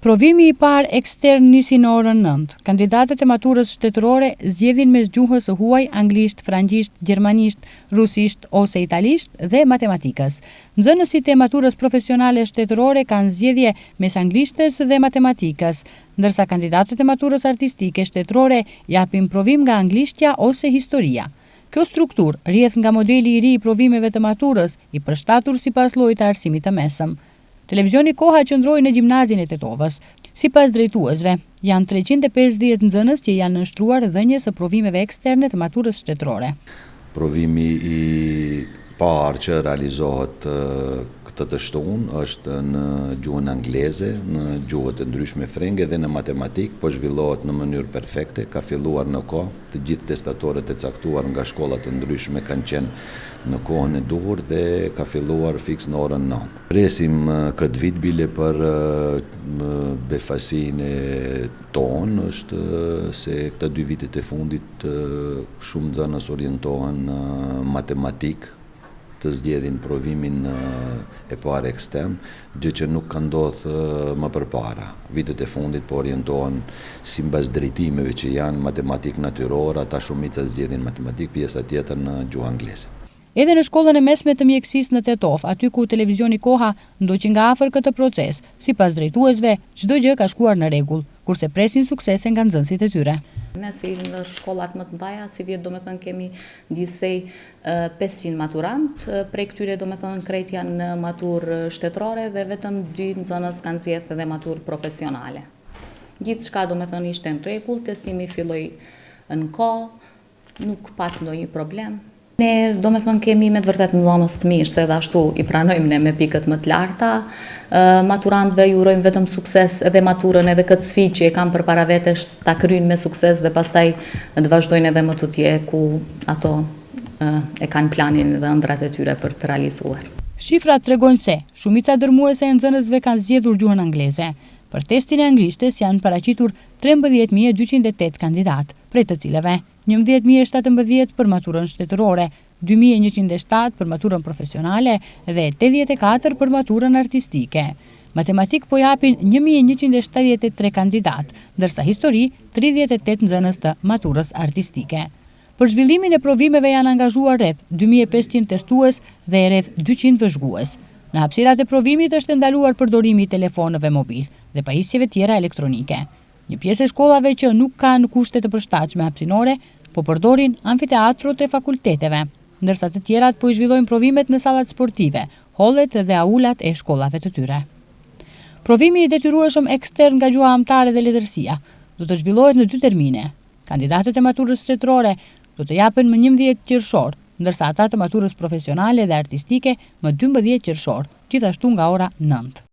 Provimi I parë ekstern nisi në orën 9. Kandidatët e maturës shtetërore zgjedhin mes gjuhës së huaj, anglisht, frangjisht, gjermanisht, rusisht ose italisht dhe matematikës. Nxënësit e maturës profesionale shtetërore kanë zgjedhje mes anglishtes dhe matematikës, ndërsa kandidatët e maturës artistike shtetërore japin provim nga anglishtja ose historia. Kjo strukturë rrjedh nga modeli I ri I provimeve të maturës, I përshtatur sipas llojit të arsimit të mesëm. Televizioni Koha qëndroi në gjimnazin e Tetovës. Sipas drejtuesve, janë 350 nxënës që janë nështruar dhënjes së provimeve eksterne të maturës shtetërore. Provimi I parë që realizohet këtë të shtunë është në gjuhën angleze, në gjuhët e ndryshme frenge dhe në matematikë, po zhvillohet në mënyrë perfekte, ka filluar në kohë, të gjithë testatorët e caktuar nga shkollat e ndryshme kanë qenë në kohën e duhur dhe ka filluar fiks në orën 9. Presim këtë vit bile për befasinë tonë është se këta 2 vitet e fundit shumë nxënës orientohen në matematikë, të zgjedhin provimin e parë ekstern, gjë që nuk ka ndodhur më përpara. Vitet e fundit po orientohen sipas drejtimeve që janë matematikë natyrore, ata shumica zgjedhin matematikë, pjesa tjetër në gjuhë angleze. Edhe në shkollën e mesme të mjekësisë në Tetov, aty ku televizioni Koha ndoqi nga afër këtë proces, sipas drejtuesve, çdo gjë ka shkuar në rregull, kurse presin suksese nga nxënësit e tyre. Ne si në shkollat më të mëdha, si vjet domethënë kemi gjithsej 500 maturant, prej këtyre domethënë krejt janë në maturë shtetërore dhe vetëm 2 nxënës kanë zgjedhur edhe maturë profesionale. Gjithçka domethënë ishte në rregull, testimi filloi në kohë, nuk pat ndonjë problem. Ne domethënë kemi me të vërtet nxënës të mirë, se edhe ashtu I pranojmë ne me pikët më të larta. Maturantëve ju urojmë vetëm sukses edhe maturën edhe këtë sfidë që e kanë përpara vetes ta kryejnë me sukses dhe pastaj të vazhdojnë edhe më tutje ku ato e kanë planin dhe ëndrat e tyre për të realizuar. Shifrat tregojnë se shumica dërmuese e nxënësve kanë zgjedhur gjuhën angleze. Për testin e anglishtes janë paraqitur 13.208 kandidat, prej të cileve 11.017 për maturën shtetërore, 2.107 për maturën profesionale dhe 84 për maturën artistike. Matematik po japin 1.173 kandidat, ndërsa histori 38 nxënës të maturës artistike. Për zhvillimin e provimeve janë angazhuar rreth 2.500 testues dhe rreth 200 vëzhgues. Në hapësirat e provimit është ndaluar përdorimi I telefonëve mobil dhe pajisjeve tjera elektronike. Një pjesë e shkollave që nuk kanë kushte të përshtatshme hapësinore, po përdorin amfiteatrot e fakulteteve, ndërsa të tjerat po I zhvillojnë provimet në sallat sportive, hollet dhe aulat e shkollave të tyre. Provimi I detyrueshëm ekstern nga gjuha amtare dhe letërsia do të zhvillohet në 2 termine. Kandidatët e maturës shtetërore do të japen më 11 qershor, ndërsa ata të maturës profesionale dhe artistike më 12 qershor, gjithashtu nga ora 9.